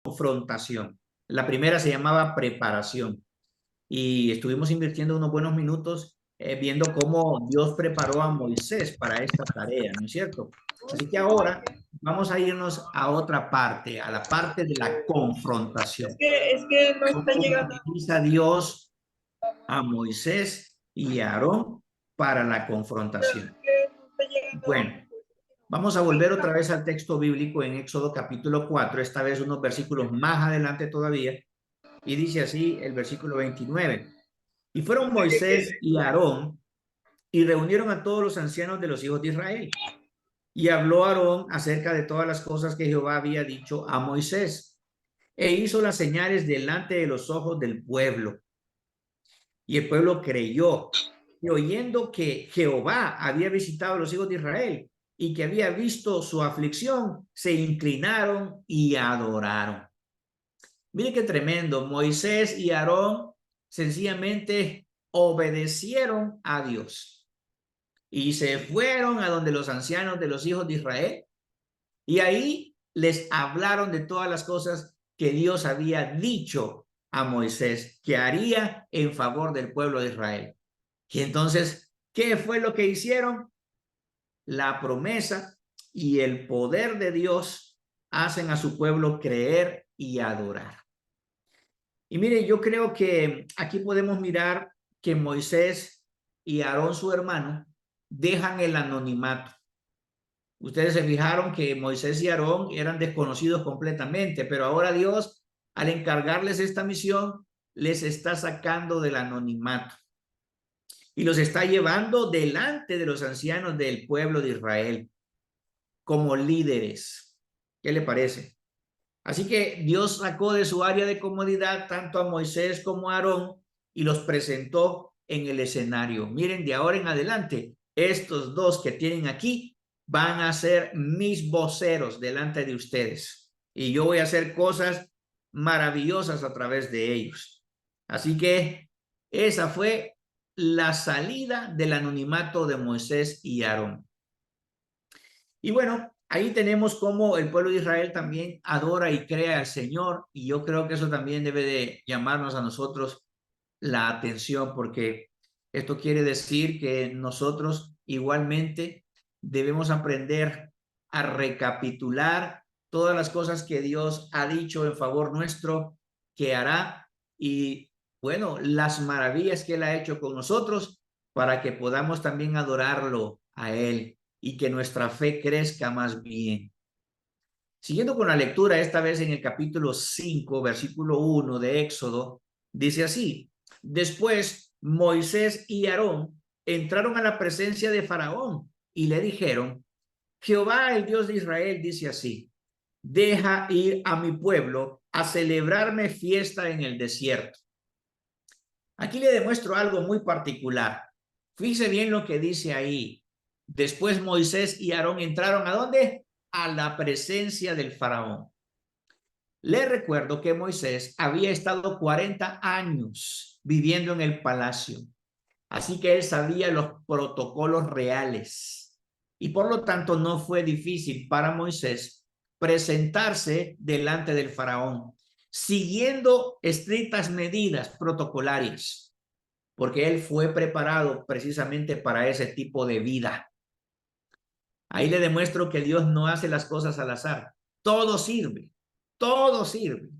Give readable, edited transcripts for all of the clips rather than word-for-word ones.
confrontación. La primera se llamaba preparación y estuvimos invirtiendo unos buenos minutos viendo cómo Dios preparó a Moisés para esta tarea, ¿no es cierto? Así que ahora vamos a irnos a otra parte, a la parte de la confrontación. Es que no ¿Cómo está llegando. utiliza Dios a Moisés y a Aarón para la confrontación? Es que no está llegando. Bueno, vamos a volver otra vez al texto bíblico en Éxodo capítulo 4, esta vez unos versículos más adelante todavía, y dice así el versículo 29. Y fueron Moisés y Aarón y reunieron a todos los ancianos de los hijos de Israel. Y habló Aarón acerca de todas las cosas que Jehová había dicho a Moisés. E hizo las señales delante de los ojos del pueblo. Y el pueblo creyó. Y oyendo que Jehová había visitado a los hijos de Israel y que había visto su aflicción, se inclinaron y adoraron. Mire qué tremendo. Moisés y Aarón sencillamente obedecieron a Dios y se fueron a donde los ancianos de los hijos de Israel y ahí les hablaron de todas las cosas que Dios había dicho a Moisés que haría en favor del pueblo de Israel. Y entonces, ¿qué fue lo que hicieron? La promesa y el poder de Dios hacen a su pueblo creer y adorar. Y mire, yo creo que aquí podemos mirar que Moisés y Aarón, su hermano, dejan el anonimato. Ustedes se fijaron que Moisés y Aarón eran desconocidos completamente, pero ahora Dios, al encargarles esta misión, les está sacando del anonimato y los está llevando delante de los ancianos del pueblo de Israel como líderes. ¿Qué le parece? Así que Dios sacó de su área de comodidad tanto a Moisés como a Aarón y los presentó en el escenario. Miren, de ahora en adelante, estos dos que tienen aquí van a ser mis voceros delante de ustedes. Y yo voy a hacer cosas maravillosas a través de ellos. Así que esa fue la salida del anonimato de Moisés y Aarón. Y bueno, ahí tenemos cómo el pueblo de Israel también adora y crea al Señor, y yo creo que eso también debe de llamarnos a nosotros la atención, porque esto quiere decir que nosotros igualmente debemos aprender a recapitular todas las cosas que Dios ha dicho en favor nuestro que hará y bueno, las maravillas que Él ha hecho con nosotros para que podamos también adorarlo a Él y que nuestra fe crezca más bien. Siguiendo con la lectura, esta vez en el capítulo 5, versículo 1 de Éxodo, dice así: después Moisés y Aarón entraron a la presencia de Faraón y le dijeron: Jehová, el Dios de Israel, dice así: deja ir a mi pueblo a celebrarme fiesta en el desierto. Aquí le demuestro algo muy particular. Fíjese bien lo que dice ahí. Después Moisés y Aarón entraron ¿a dónde? A la presencia del faraón. Le recuerdo que Moisés había estado 40 años viviendo en el palacio, así que él sabía los protocolos reales y por lo tanto no fue difícil para Moisés presentarse delante del faraón, siguiendo estrictas medidas protocolarias, porque él fue preparado precisamente para ese tipo de vida. Ahí le demuestro que Dios no hace las cosas al azar. Todo sirve, todo sirve.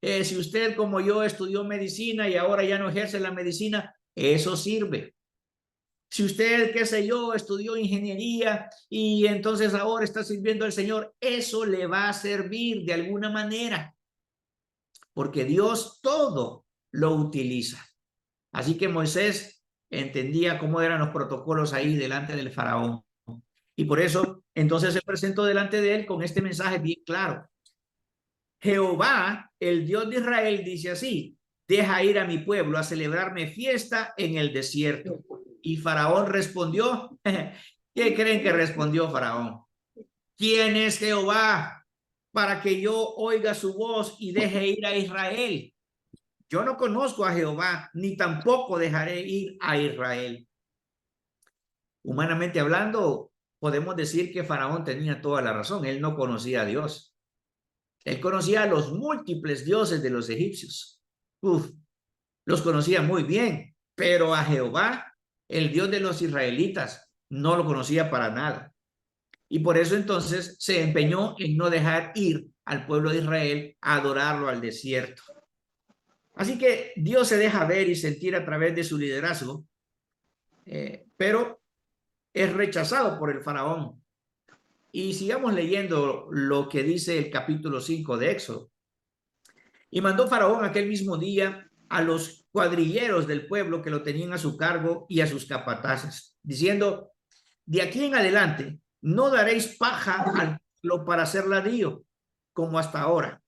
Si usted como yo estudió medicina y ahora ya no ejerce la medicina, eso sirve. Si usted, qué sé yo, estudió ingeniería y entonces ahora está sirviendo al Señor, eso le va a servir de alguna manera, porque Dios todo lo utiliza. Así que Moisés entendía cómo eran los protocolos ahí delante del faraón. Y por eso entonces se presentó delante de él con este mensaje bien claro. Jehová, el Dios de Israel, dice así: deja ir a mi pueblo a celebrarme fiesta en el desierto. Y Faraón respondió, ¿qué creen que respondió Faraón? ¿Quién es Jehová para que yo oiga su voz y deje ir a Israel? Yo no conozco a Jehová, ni tampoco dejaré ir a Israel. Humanamente hablando, podemos decir que Faraón tenía toda la razón. Él no conocía a Dios. Él conocía a los múltiples dioses de los egipcios. Uf, los conocía muy bien, pero a Jehová, el Dios de los israelitas, no lo conocía para nada. Y por eso entonces se empeñó en no dejar ir al pueblo de Israel a adorarlo al desierto. Así que Dios se deja ver y sentir a través de su liderazgo, pero es rechazado por el faraón. Y sigamos leyendo lo que dice el capítulo 5 de Éxodo. Y mandó faraón aquel mismo día a los cuadrilleros del pueblo que lo tenían a su cargo y a sus capataces, diciendo: de aquí en adelante no daréis paja al pueblo para hacer ladrillo, como hasta ahora.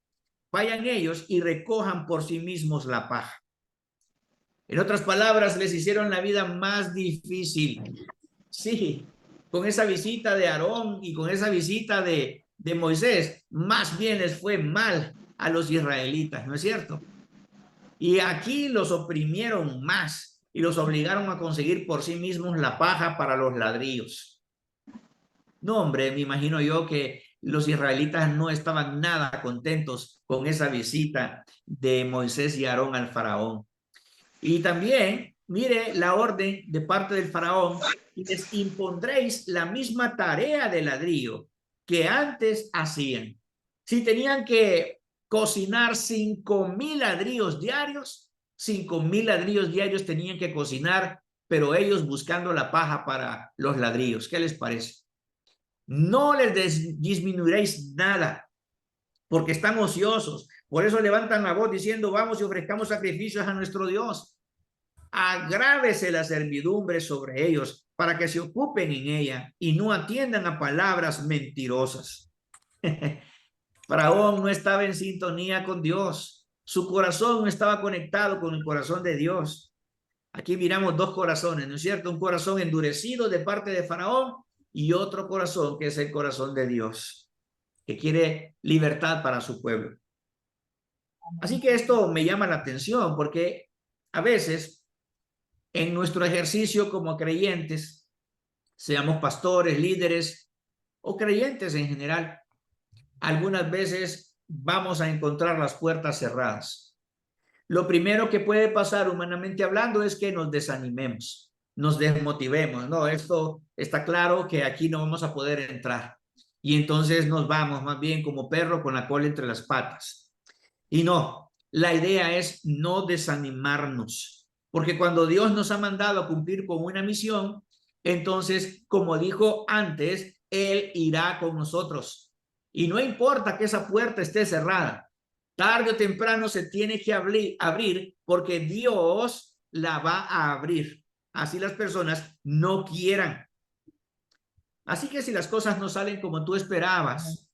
Vayan ellos y recojan por sí mismos la paja. En otras palabras, les hicieron la vida más difícil. Sí, con esa visita de Aarón y con esa visita de Moisés, más bien les fue mal a los israelitas, ¿no es cierto? Y aquí los oprimieron más y los obligaron a conseguir por sí mismos la paja para los ladrillos. No, hombre, me imagino yo que los israelitas no estaban nada contentos con esa visita de Moisés y Aarón al faraón. Y también, mire la orden de parte del faraón: y les impondréis la misma tarea de ladrillo que antes hacían. Si tenían que cocinar 5,000 ladrillos diarios, 5,000 ladrillos diarios tenían que cocinar, pero ellos buscando la paja para los ladrillos. ¿Qué les parece? No les disminuiréis nada, porque están ociosos. Por eso levantan la voz diciendo: vamos y ofrezcamos sacrificios a nuestro Dios. Agrávese la servidumbre sobre ellos para que se ocupen en ella y no atiendan a palabras mentirosas. Faraón no estaba en sintonía con Dios. Su corazón no estaba conectado con el corazón de Dios. Aquí miramos dos corazones, ¿no es cierto? Un corazón endurecido de parte de Faraón y otro corazón que es el corazón de Dios, que quiere libertad para su pueblo. Así que esto me llama la atención porque a veces en nuestro ejercicio como creyentes, seamos pastores, líderes o creyentes en general, algunas veces vamos a encontrar las puertas cerradas. Lo primero que puede pasar humanamente hablando es que nos desanimemos, nos desmotivemos. No, esto está claro que aquí no vamos a poder entrar. Y entonces nos vamos más bien como perro con la cola entre las patas. Y no, la idea es no desanimarnos, porque cuando Dios nos ha mandado a cumplir con una misión, entonces, como dijo antes, Él irá con nosotros. Y no importa que esa puerta esté cerrada, tarde o temprano se tiene que abrir porque Dios la va a abrir. Así las personas no quieran. Así que si las cosas no salen como tú esperabas,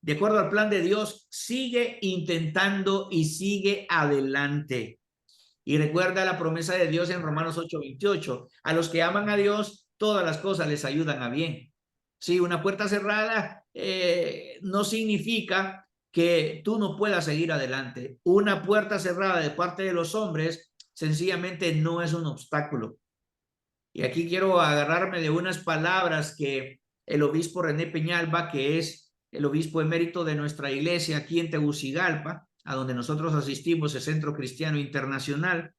de acuerdo al plan de Dios, sigue intentando y sigue adelante. Y recuerda la promesa de Dios en Romanos 8:28. A los que aman a Dios, todas las cosas les ayudan a bien. Sí, una puerta cerrada no significa que tú no puedas seguir adelante. Una puerta cerrada de parte de los hombres sencillamente no es un obstáculo. Y aquí quiero agarrarme de unas palabras que el obispo René Peñalba, que es el obispo emérito de nuestra iglesia aquí en Tegucigalpa, a donde nosotros asistimos, el Centro Cristiano Internacional,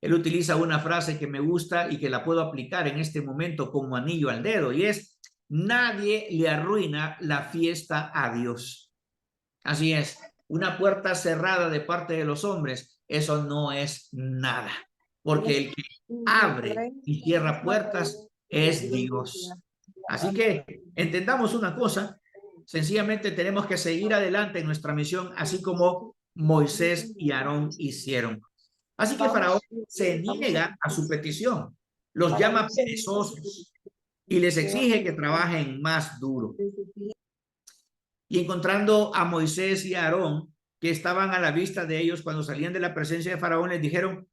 él utiliza una frase que me gusta y que la puedo aplicar en este momento como anillo al dedo, y es: nadie le arruina la fiesta a Dios. Así es, una puerta cerrada de parte de los hombres, eso no es nada, porque el que abre y cierra puertas es Dios. Así que entendamos una cosa: sencillamente tenemos que seguir adelante en nuestra misión, así como Moisés y Aarón hicieron. Así que Faraón se niega a su petición, los llama perezosos y les exige que trabajen más duro. Y encontrando a Moisés y a Aarón, que estaban a la vista de ellos cuando salían de la presencia de Faraón, les dijeron: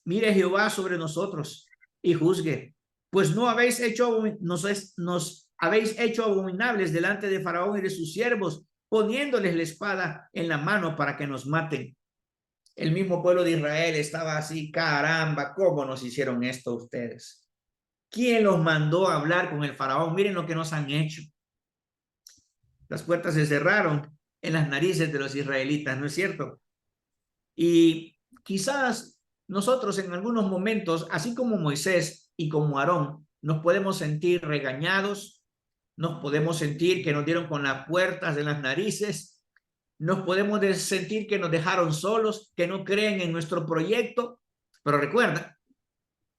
mire Jehová sobre nosotros y juzgue, pues no habéis hecho, nos habéis hecho abominables delante de Faraón y de sus siervos, poniéndoles la espada en la mano para que nos maten. El mismo pueblo de Israel estaba así: caramba, ¿cómo nos hicieron esto ustedes? ¿Quién los mandó a hablar con el faraón? Miren lo que nos han hecho. Las puertas se cerraron en las narices de los israelitas, ¿no es cierto? Y quizás nosotros en algunos momentos, así como Moisés y como Aarón, nos podemos sentir regañados, nos podemos sentir que nos dieron con las puertas de las narices, nos podemos sentir que nos dejaron solos, que no creen en nuestro proyecto, pero recuerda,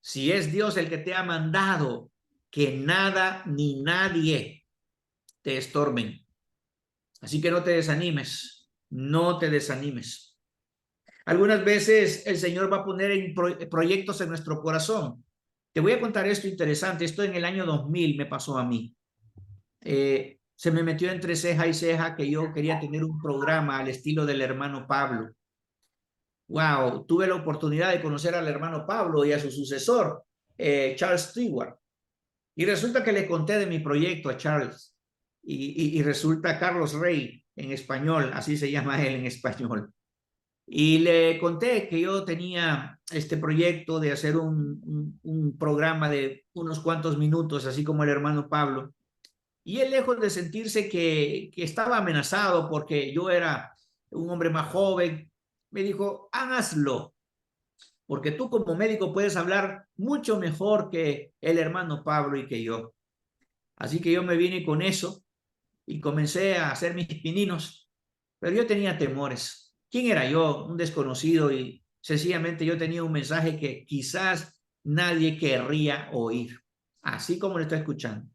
si es Dios el que te ha mandado, que nada ni nadie te estorben. Así que no te desanimes, no te desanimes. Algunas veces el Señor va a poner proyectos en nuestro corazón. Te voy a contar esto interesante. Esto en el año 2000 me pasó a mí. Se me metió entre ceja y ceja que yo quería tener un programa al estilo del hermano Pablo. Wow, tuve la oportunidad de conocer al hermano Pablo y a su sucesor, Charles Stewart. Y resulta que le conté de mi proyecto a Charles. Y resulta Carlos Rey en español, así se llama él en español. Y le conté que yo tenía este proyecto de hacer un programa de unos cuantos minutos, así como el hermano Pablo. Y él, lejos de sentirse que estaba amenazado porque yo era un hombre más joven, me dijo, hazlo, porque tú como médico puedes hablar mucho mejor que el hermano Pablo y que yo. Así que yo me vine con eso y comencé a hacer mis pininos, pero yo tenía temores. ¿Quién era yo? Un desconocido, y sencillamente yo tenía un mensaje que quizás nadie querría oír, así como lo está escuchando.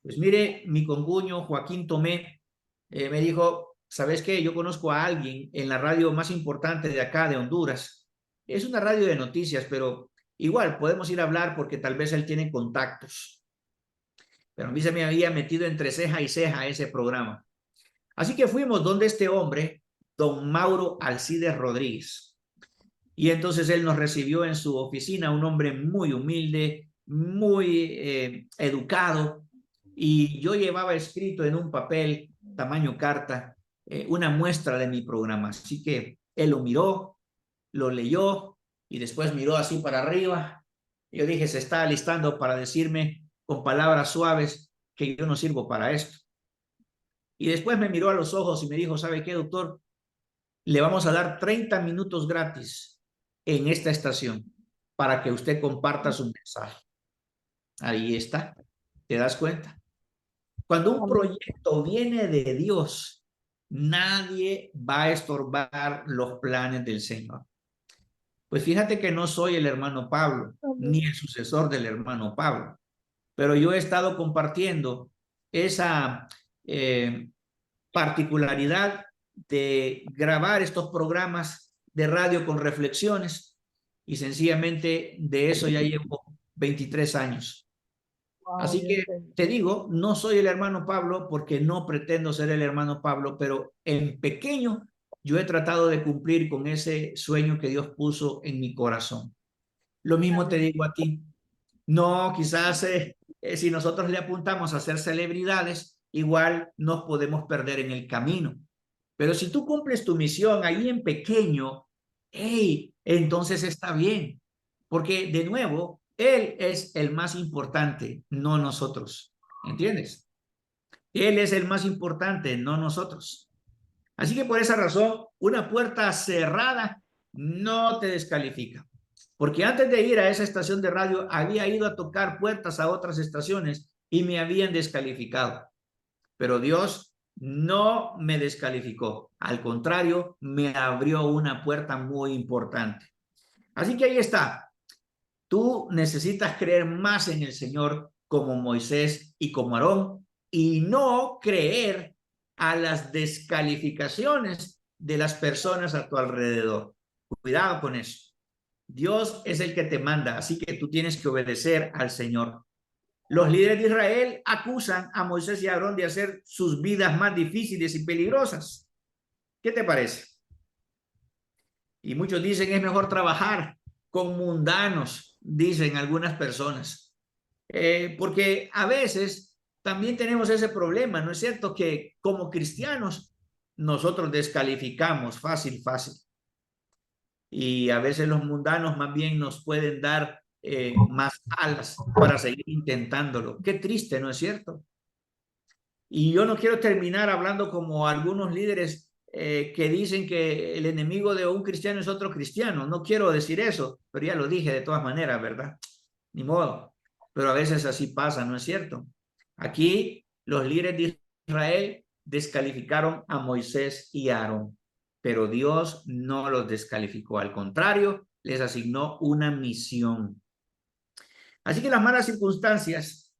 Pues mire, mi concuño Joaquín Tomé me dijo, ¿sabes qué? Yo conozco a alguien en la radio más importante de acá, de Honduras. Es una radio de noticias, pero igual podemos ir a hablar porque tal vez él tiene contactos. Pero a mí se me había metido entre ceja y ceja ese programa. Así que fuimos donde este hombre, don Mauro Alcides Rodríguez. Y entonces él nos recibió en su oficina, un hombre muy humilde, muy educado. Y yo llevaba escrito en un papel, tamaño carta, una muestra de mi programa. Así que él lo miró, lo leyó y después miró así para arriba. Yo dije, se está alistando para decirme con palabras suaves que yo no sirvo para esto. Y después me miró a los ojos y me dijo, ¿sabe qué, doctor? Le vamos a dar 30 minutos gratis en esta estación para que usted comparta su mensaje. Ahí está. ¿Te das cuenta? Cuando un proyecto viene de Dios, nadie va a estorbar los planes del Señor. Pues fíjate que no soy el hermano Pablo, ni el sucesor del hermano Pablo, pero yo he estado compartiendo esa particularidad de grabar estos programas de radio con reflexiones, y sencillamente de eso ya llevo 23 años. Así que te digo, no soy el hermano Pablo porque no pretendo ser el hermano Pablo, pero en pequeño yo he tratado de cumplir con ese sueño que Dios puso en mi corazón. Lo mismo te digo a ti. No, quizás si nosotros le apuntamos a ser celebridades, igual nos podemos perder en el camino. Pero si tú cumples tu misión ahí en pequeño, hey, entonces está bien. Porque de nuevo, Él es el más importante, no nosotros. ¿Entiendes? Él es el más importante, no nosotros. Así que por esa razón, una puerta cerrada no te descalifica. Porque antes de ir a esa estación de radio, había ido a tocar puertas a otras estaciones y me habían descalificado. Pero Dios no me descalificó. Al contrario, me abrió una puerta muy importante. Así que ahí está. Tú necesitas creer más en el Señor como Moisés y como Aarón, y no creer a las descalificaciones de las personas a tu alrededor. Cuidado con eso. Dios es el que te manda, así que tú tienes que obedecer al Señor. Los líderes de Israel acusan a Moisés y a Aarón de hacer sus vidas más difíciles y peligrosas. ¿Qué te parece? Y muchos dicen es mejor trabajar con mundanos, dicen algunas personas. Porque a veces también tenemos ese problema, ¿no es cierto? Que como cristianos nosotros descalificamos fácil. Y a veces los mundanos más bien nos pueden dar más alas para seguir intentándolo. Qué triste, ¿no es cierto? Y yo no quiero terminar hablando como algunos líderes que dicen que el enemigo de un cristiano es otro cristiano. No quiero decir eso, pero ya lo dije de todas maneras, ¿verdad? Ni modo. Pero a veces así pasa, ¿no es cierto? Aquí los líderes de Israel descalificaron a Moisés y a Aarón, pero Dios no los descalificó. Al contrario, les asignó una misión. Así que las malas circunstancias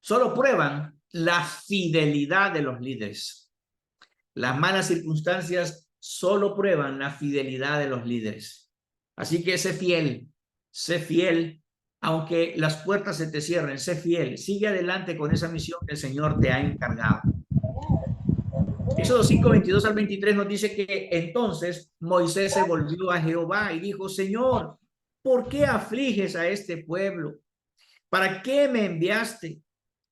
solo prueban la fidelidad de los líderes. Las malas circunstancias solo prueban la fidelidad de los líderes. Así que sé fiel, aunque las puertas se te cierren, sé fiel, sigue adelante con esa misión que el Señor te ha encargado. Éxodo 5, 22 al 23 nos dice que entonces Moisés se volvió a Jehová y dijo, Señor, ¿por qué afliges a este pueblo? ¿Para qué me enviaste?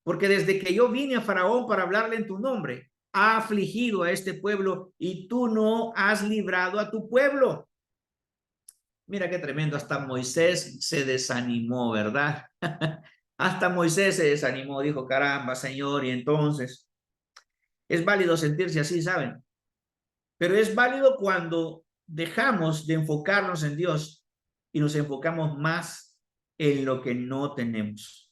Porque desde que yo vine a Faraón para hablarle en tu nombre, ha afligido a este pueblo y tú no has librado a tu pueblo. Mira qué tremendo, hasta Moisés se desanimó, ¿verdad? Hasta Moisés se desanimó, dijo, caramba, Señor, y entonces es válido sentirse así, ¿saben? Pero es válido cuando dejamos de enfocarnos en Dios y nos enfocamos más en lo que no tenemos.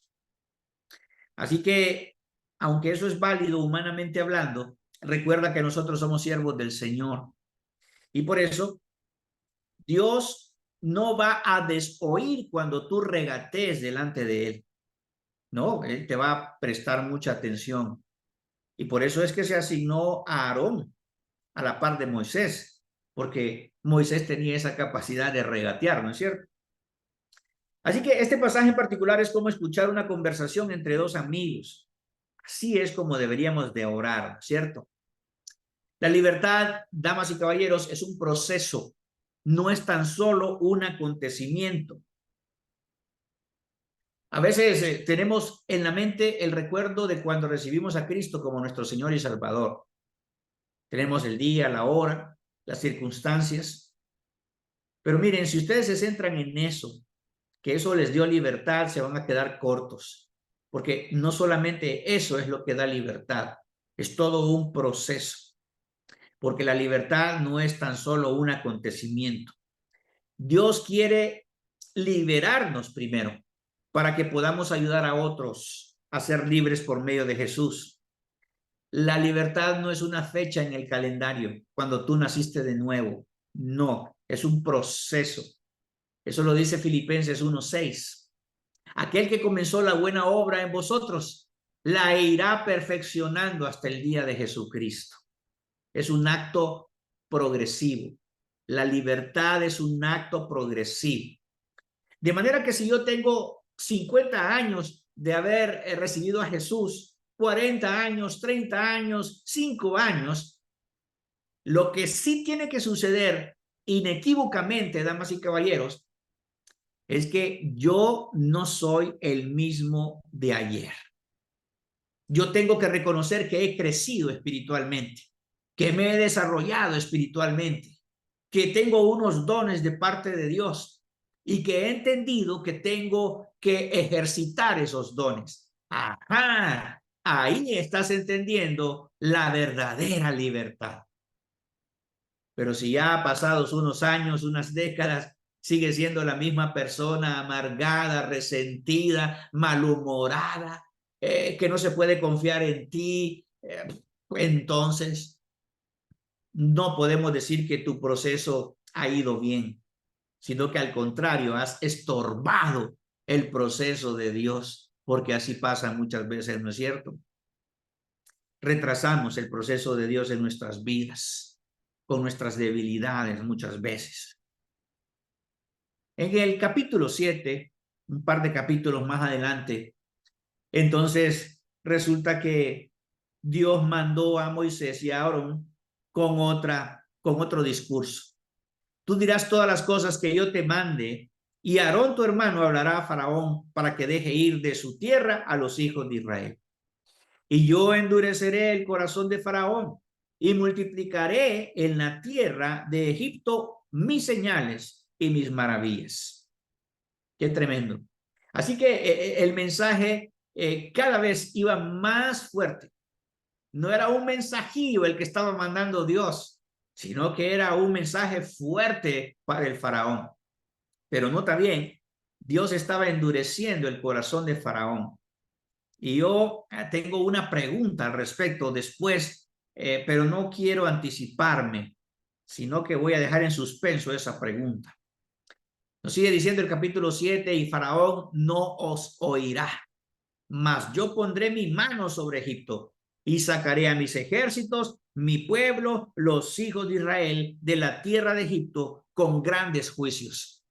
Así que, aunque eso es válido humanamente hablando, recuerda que nosotros somos siervos del Señor. Y por eso, Dios no va a desoír cuando tú regatees delante de Él. No, Él te va a prestar mucha atención. Y por eso es que se asignó a Aarón a la par de Moisés, porque Moisés tenía esa capacidad de regatear, ¿no es cierto? Así que este pasaje en particular es como escuchar una conversación entre dos amigos. Así es como deberíamos de orar, ¿cierto? La libertad, damas y caballeros, es un proceso, no es tan solo un acontecimiento. A veces tenemos en la mente el recuerdo de cuando recibimos a Cristo como nuestro Señor y Salvador. Tenemos el día, la hora, las circunstancias. Pero miren, si ustedes se centran en eso, que eso les dio libertad, se van a quedar cortos. Porque no solamente eso es lo que da libertad, es todo un proceso. Porque la libertad no es tan solo un acontecimiento. Dios quiere liberarnos primero para que podamos ayudar a otros a ser libres por medio de Jesús. La libertad no es una fecha en el calendario cuando tú naciste de nuevo. No, es un proceso. Eso lo dice Filipenses 1:6. Aquel que comenzó la buena obra en vosotros la irá perfeccionando hasta el día de Jesucristo. Es un acto progresivo. La libertad es un acto progresivo. De manera que si yo tengo 50 años de haber recibido a Jesús, 40 años, 30 años, 5 años, lo que sí tiene que suceder inequívocamente, damas y caballeros, es que yo no soy el mismo de ayer. Yo tengo que reconocer que he crecido espiritualmente, que me he desarrollado espiritualmente, que tengo unos dones de parte de Dios y que he entendido que tengo que ejercitar esos dones. Ajá, ahí estás entendiendo la verdadera libertad. Pero si ya pasados unos años, unas décadas, sigue siendo la misma persona amargada, resentida, malhumorada, que no se puede confiar en ti, entonces no podemos decir que tu proceso ha ido bien, sino que al contrario, has estorbado el proceso de Dios, porque así pasa muchas veces, ¿no es cierto? Retrasamos el proceso de Dios en nuestras vidas, con nuestras debilidades muchas veces. En el capítulo 7, un par de capítulos más adelante, entonces resulta que Dios mandó a Moisés y a Aarón con otro discurso. Tú dirás todas las cosas que yo te mande, y Aarón tu hermano hablará a Faraón para que deje ir de su tierra a los hijos de Israel. Y yo endureceré el corazón de Faraón y multiplicaré en la tierra de Egipto mis señales y mis maravillas. Qué tremendo. Así que el mensaje cada vez iba más fuerte. no era un mensajillo el que estaba mandando Dios, sino que era un mensaje fuerte para el faraón. Pero nota bien, Dios estaba endureciendo el corazón de Faraón. Y yo tengo una pregunta al respecto después, pero no quiero anticiparme, sino que voy a dejar en suspenso esa pregunta. Nos sigue diciendo el capítulo 7, y Faraón no os oirá, mas yo pondré mi mano sobre Egipto y sacaré a mis ejércitos, mi pueblo, los hijos de Israel, de la tierra de Egipto con grandes juicios.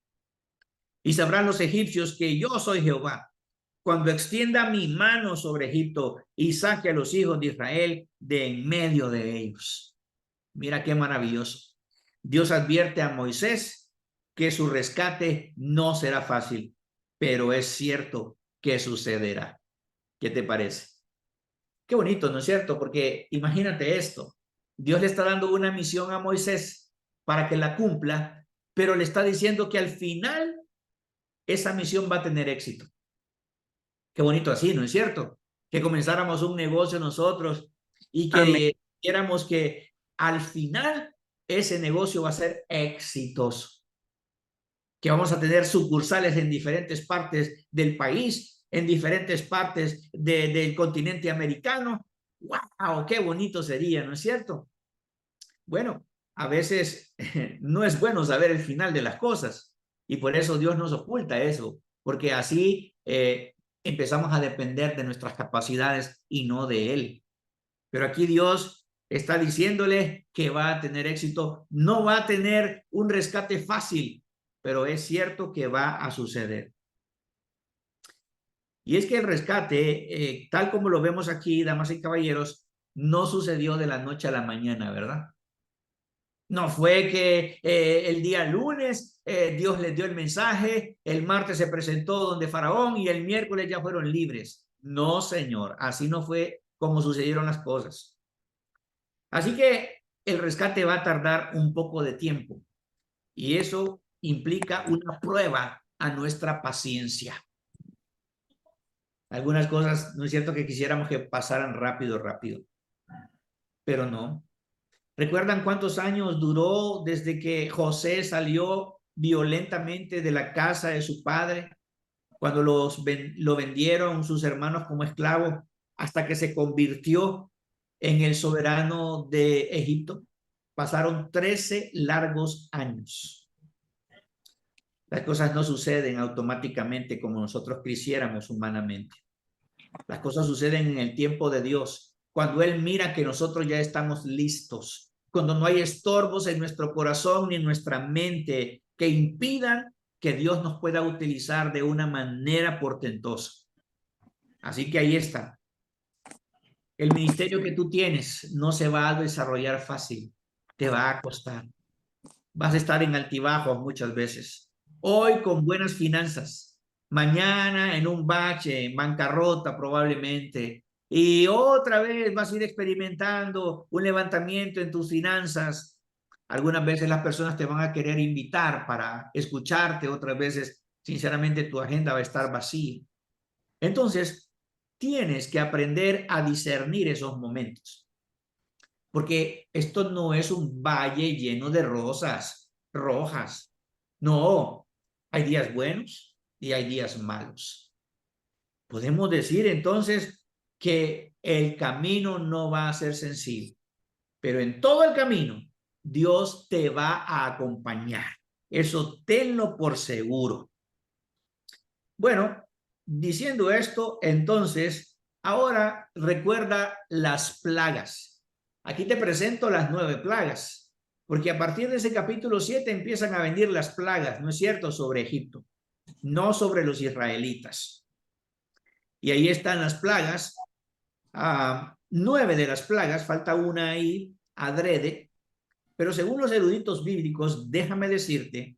Y sabrán los egipcios que yo soy Jehová, cuando extienda mi mano sobre Egipto y saque a los hijos de Israel de en medio de ellos. Mira qué maravilloso. Dios advierte a Moisés que su rescate no será fácil, pero es cierto que sucederá. ¿Qué te parece? Qué bonito, ¿no es cierto? Porque imagínate esto. Dios le está dando una misión a Moisés para que la cumpla, pero le está diciendo que al final esa misión va a tener éxito. Qué bonito así, ¿no es cierto? Que comenzáramos un negocio nosotros y que viéramos que al final ese negocio va a ser exitoso. Que vamos a tener sucursales en diferentes partes del país, en diferentes partes del continente americano. ¡Wow! ¡Qué bonito sería!, ¿no es cierto? Bueno, a veces no es bueno saber el final de las cosas y por eso Dios nos oculta eso, porque así empezamos a depender de nuestras capacidades y no de Él. Pero aquí Dios está diciéndole que va a tener éxito, no va a tener un rescate fácil, pero es cierto que va a suceder. Y es que el rescate, tal como lo vemos aquí, damas y caballeros, no sucedió de la noche a la mañana, ¿verdad? No fue que el día lunes Dios les dio el mensaje, el martes se presentó donde Faraón y el miércoles ya fueron libres. No, señor, así no fue como sucedieron las cosas. Así que el rescate va a tardar un poco de tiempo y eso implica una prueba a nuestra paciencia. Algunas cosas, no es cierto que quisiéramos que pasaran rápido, pero no. ¿Recuerdan cuántos años duró desde que José salió violentamente de la casa de su padre, cuando lo vendieron sus hermanos como esclavo, hasta que se convirtió en el soberano de Egipto? Pasaron 13 largos años. Las cosas no suceden automáticamente como nosotros quisiéramos humanamente. Las cosas suceden en el tiempo de Dios, cuando Él mira que nosotros ya estamos listos, cuando no hay estorbos en nuestro corazón ni en nuestra mente que impidan que Dios nos pueda utilizar de una manera portentosa. Así que ahí está. El ministerio que tú tienes no se va a desarrollar fácil, te va a costar. Vas a estar en altibajos muchas veces. Hoy con buenas finanzas, mañana en un bache, en bancarrota probablemente, y otra vez vas a ir experimentando un levantamiento en tus finanzas. Algunas veces las personas te van a querer invitar para escucharte, otras veces, sinceramente, tu agenda va a estar vacía. Entonces, tienes que aprender a discernir esos momentos, porque esto no es un valle lleno de rosas rojas. No, hay días buenos y hay días malos. Podemos decir entonces que el camino no va a ser sencillo, pero en todo el camino Dios te va a acompañar. Eso tenlo por seguro. Bueno, diciendo esto, entonces, ahora recuerda las plagas. Aquí te presento las 9 plagas, porque a partir de ese capítulo 7 empiezan a venir las plagas, ¿no es cierto?, sobre Egipto, no sobre los israelitas. Y ahí están las plagas, 9 de las plagas, falta una ahí, adrede, pero según los eruditos bíblicos, déjame decirte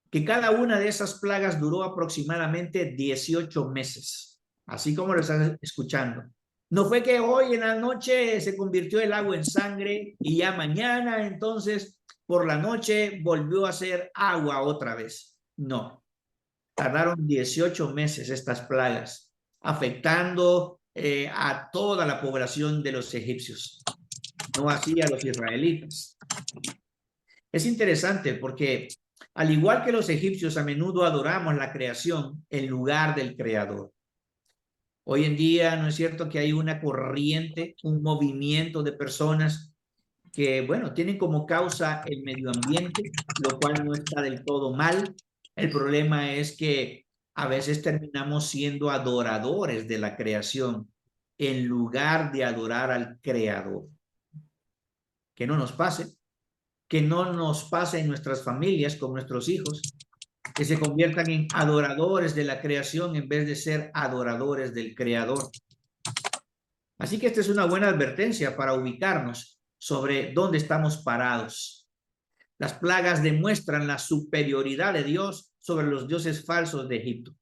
que cada una de esas plagas duró aproximadamente 18 meses, así como lo estás escuchando. No fue que hoy en la noche se convirtió el agua en sangre y ya mañana entonces por la noche volvió a ser agua otra vez. No, tardaron 18 meses estas plagas, afectando a toda la población de los egipcios, no así a los israelitas. Es interesante porque al igual que los egipcios, a menudo adoramos la creación en lugar del creador. Hoy en día, ¿no es cierto que hay una corriente, un movimiento de personas que, bueno, tienen como causa el medio ambiente, lo cual no está del todo mal? El problema es que a veces terminamos siendo adoradores de la creación en lugar de adorar al creador. Que no nos pase, que no nos pase en nuestras familias con nuestros hijos, que se conviertan en adoradores de la creación en vez de ser adoradores del creador. Así que esta es una buena advertencia para ubicarnos sobre dónde estamos parados. Las plagas demuestran la superioridad de Dios sobre los dioses falsos de Egipto.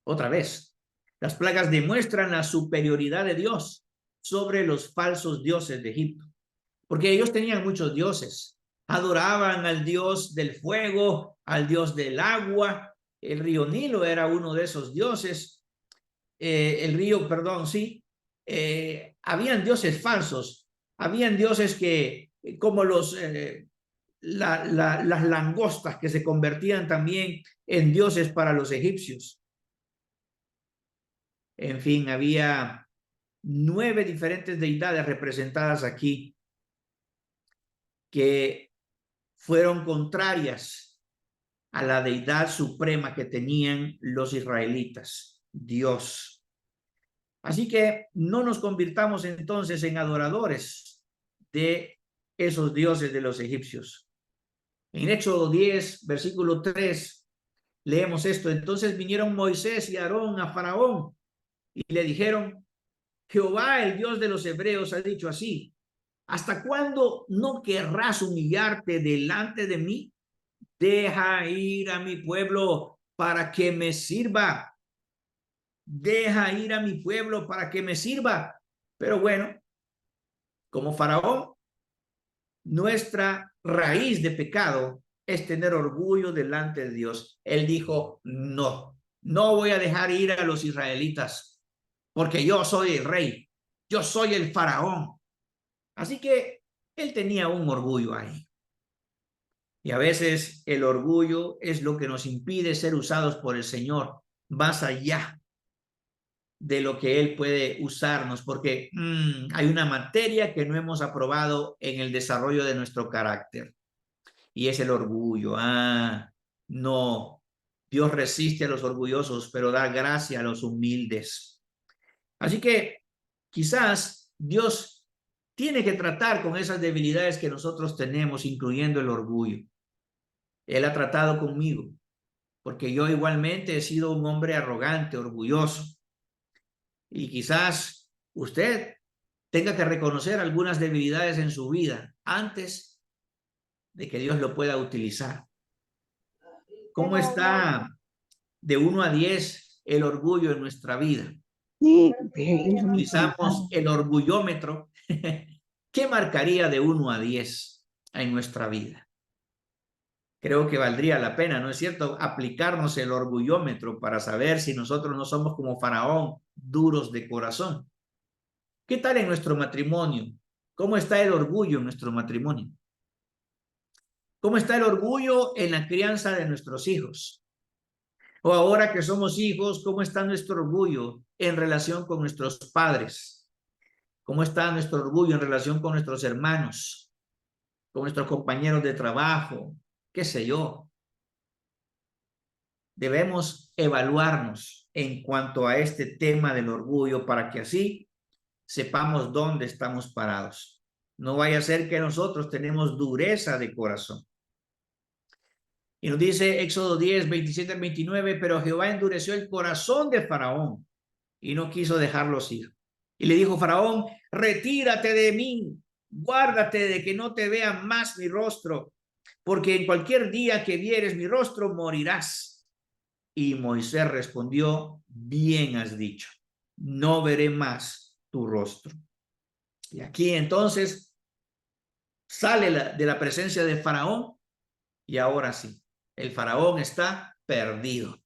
Otra vez, las plagas demuestran la superioridad de Dios sobre los falsos dioses de Egipto, porque ellos tenían muchos dioses. Adoraban al dios del fuego, al dios del agua. El río Nilo era uno de esos dioses. Habían dioses falsos, habían dioses que, como las langostas, que se convertían también en dioses para los egipcios. En fin, había 9 diferentes deidades representadas aquí que fueron contrarias a la deidad suprema que tenían los israelitas, Dios. Así que no nos convirtamos entonces en adoradores de esos dioses de los egipcios. En Éxodo 10, versículo 3, leemos esto. Entonces vinieron Moisés y Aarón a Faraón y le dijeron: Jehová, el Dios de los hebreos, ha dicho así: ¿hasta cuándo no querrás humillarte delante de mí? Deja ir a mi pueblo para que me sirva. Deja ir a mi pueblo para que me sirva. Pero bueno, como Faraón, nuestra raíz de pecado es tener orgullo delante de Dios. Él dijo: no, no voy a dejar ir a los israelitas, porque yo soy el rey, yo soy el Faraón. Así que él tenía un orgullo ahí. Y a veces el orgullo es lo que nos impide ser usados por el Señor más allá de lo que Él puede usarnos, porque hay una materia que no hemos aprobado en el desarrollo de nuestro carácter, y es el orgullo. No, Dios resiste a los orgullosos, pero da gracia a los humildes. Así que quizás Dios tiene que tratar con esas debilidades que nosotros tenemos, incluyendo el orgullo. Él ha tratado conmigo, porque yo igualmente he sido un hombre arrogante, orgulloso. Y quizás usted tenga que reconocer algunas debilidades en su vida antes de que Dios lo pueda utilizar. ¿Cómo está de 1 a 10 el orgullo en nuestra vida? Si utilizamos el orgullómetro, ¿qué marcaría de 1 a 10 en nuestra vida? Creo que valdría la pena, ¿no es cierto?, aplicarnos el orgullómetro para saber si nosotros no somos como Faraón, duros de corazón. ¿Qué tal en nuestro matrimonio? ¿Cómo está el orgullo en nuestro matrimonio? ¿Cómo está el orgullo en la crianza de nuestros hijos? O ahora que somos hijos, ¿cómo está nuestro orgullo en relación con nuestros padres? ¿Cómo está nuestro orgullo en relación con nuestros hermanos, con nuestros compañeros de trabajo? ¿Qué sé yo? Debemos evaluarnos en cuanto a este tema del orgullo para que así sepamos dónde estamos parados. No vaya a ser que nosotros tenemos dureza de corazón. Y nos dice Éxodo 10, 27 al 29, pero Jehová endureció el corazón de Faraón y no quiso dejarlos ir. Y le dijo Faraón: retírate de mí, guárdate de que no te vea más mi rostro, porque en cualquier día que vieres mi rostro morirás. Y Moisés respondió: bien has dicho, no veré más tu rostro. Y aquí entonces sale de la presencia de Faraón, y ahora sí, el Faraón está perdido,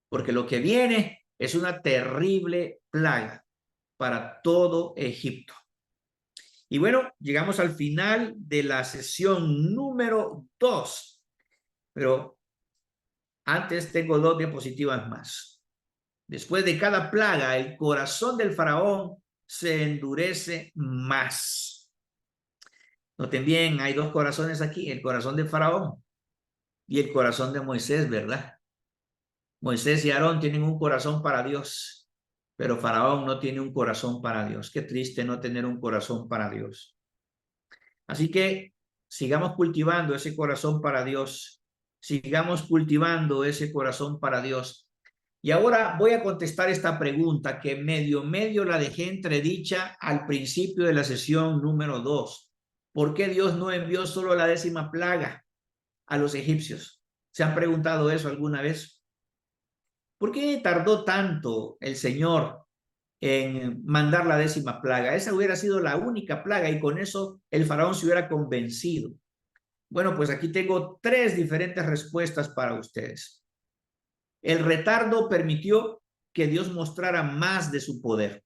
porque lo que viene es una terrible plaga. para todo Egipto. Y bueno, llegamos al final de la sesión número 2, pero antes tengo 2 diapositivas más. Después de cada plaga, el corazón del faraón se endurece más. Noten bien, hay 2 corazones aquí, el corazón de faraón y el corazón de Moisés, ¿verdad? Moisés y Aarón tienen un corazón para Dios, pero faraón no tiene un corazón para Dios. Qué triste no tener un corazón para Dios. Así que sigamos cultivando ese corazón para Dios. Sigamos cultivando ese corazón para Dios. Y ahora voy a contestar esta pregunta que medio la dejé entredicha al principio de la sesión número 2. ¿Por qué Dios no envió solo la 10ª plaga a los egipcios? ¿Se han preguntado eso alguna vez? ¿Por qué tardó tanto el Señor en mandar la 10ª plaga? Esa hubiera sido la única plaga y con eso el faraón se hubiera convencido. Bueno, pues aquí tengo 3 diferentes respuestas para ustedes. El retardo permitió que Dios mostrara más de su poder.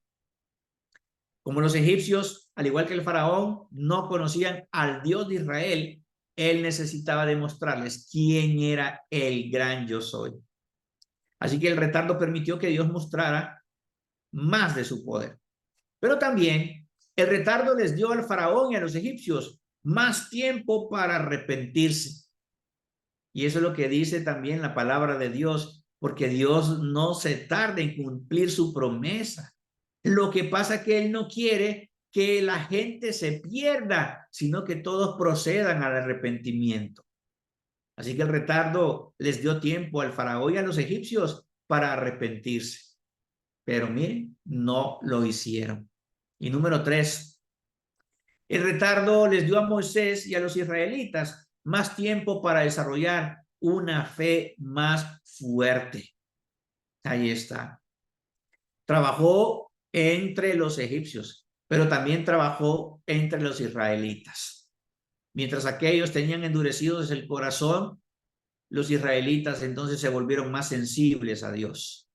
Como los egipcios, al igual que el faraón, no conocían al Dios de Israel, él necesitaba demostrarles quién era el gran yo soy. Así que el retardo permitió que Dios mostrara más de su poder. Pero también el retardo les dio al faraón y a los egipcios más tiempo para arrepentirse. Y eso es lo que dice también la palabra de Dios, porque Dios no se tarda en cumplir su promesa. Lo que pasa es que Él no quiere que la gente se pierda, sino que todos procedan al arrepentimiento. Así que el retardo les dio tiempo al faraón y a los egipcios para arrepentirse. Pero miren, no lo hicieron. Y número 3, el retardo les dio a Moisés y a los israelitas más tiempo para desarrollar una fe más fuerte. Ahí está. Trabajó entre los egipcios, pero también trabajó entre los israelitas. Mientras aquellos tenían endurecidos el corazón, los israelitas entonces se volvieron más sensibles a Dios.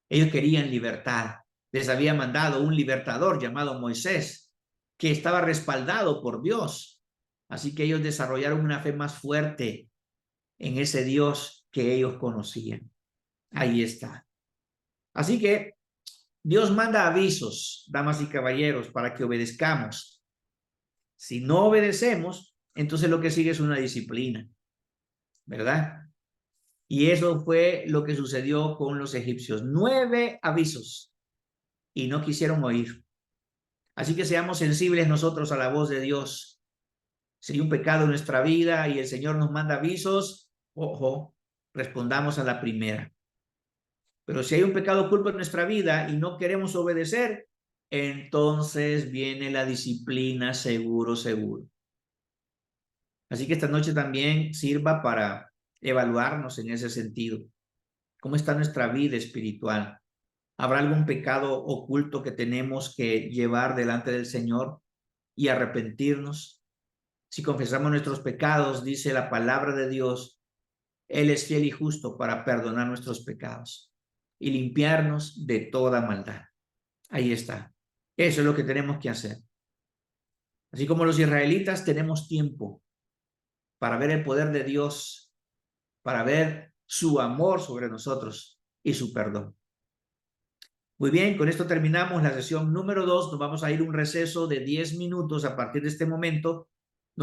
Ellos querían libertad. Les había mandado un libertador llamado Moisés, que estaba respaldado por Dios. Así que ellos desarrollaron una fe más fuerte en ese Dios que ellos conocían. Ahí está. Así que Dios manda avisos, damas y caballeros, para que obedezcamos. Si no obedecemos, entonces lo que sigue es una disciplina, ¿verdad? Y eso fue lo que sucedió con los egipcios. 9 avisos y no quisieron oír. Así que seamos sensibles nosotros a la voz de Dios. Si hay un pecado en nuestra vida y el Señor nos manda avisos, ojo, respondamos a la primera. Pero si hay un pecado oculto en nuestra vida y no queremos obedecer, entonces viene la disciplina seguro. Así que esta noche también sirva para evaluarnos en ese sentido. ¿Cómo está nuestra vida espiritual? ¿Habrá algún pecado oculto que tenemos que llevar delante del Señor y arrepentirnos? Si confesamos nuestros pecados, dice la palabra de Dios, Él es fiel y justo para perdonar nuestros pecados y limpiarnos de toda maldad. Ahí está. Eso es lo que tenemos que hacer. Así como los israelitas, tenemos tiempo para ver el poder de Dios, para ver su amor sobre nosotros y su perdón. Muy bien, con esto terminamos la sesión número 2. Nos vamos a ir a un receso de 10 minutos a partir de este momento